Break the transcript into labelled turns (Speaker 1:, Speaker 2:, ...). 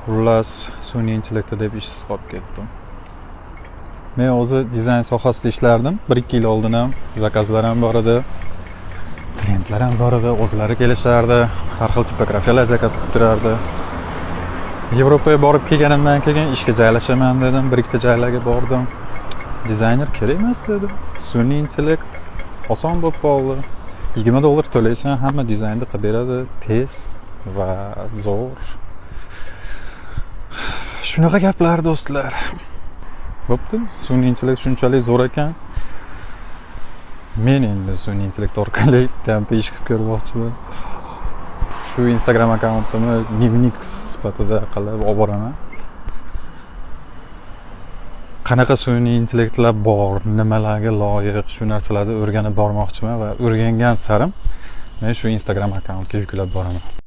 Speaker 1: Xullas, sun'iy intellektda deb ishsiz qolib ketdim. Men o'zi dizayn sohasida ishlardim. 1-2 yil oldin ham zakazlar ham bor edi. Klientlar ham bor edi, o'zlari kelishardi, har xil tipografiyalar zakaz qilib turardi. Yevropaga borib kelganimdan keyin ishga joylashaman dedim, 1-2 joylarga bordim. Dizayner kerak emas dedim. Sun'iy intellekt oson bo'lib qoldi. $20 to'laysan, hamma dizaynni qilib beradi, tez va zo'r. Shunaqa gaplar do'stlar. Bo'pti, sun'iy intellekt shunchalik zo'r ekan. Men endi sun'iy intellekt orqali bitta ish qilib ko'rmoqchiman. Shu Instagram akkauntimni dnevnik sifatida qilib olib boraman. Qanaqa sun'iy intellektlar bor, nimalarga loyiq, shu narsalarni o'rganib bormoqchiman va o'rgangan sarim men shu Instagram akkauntga yuklab boraman.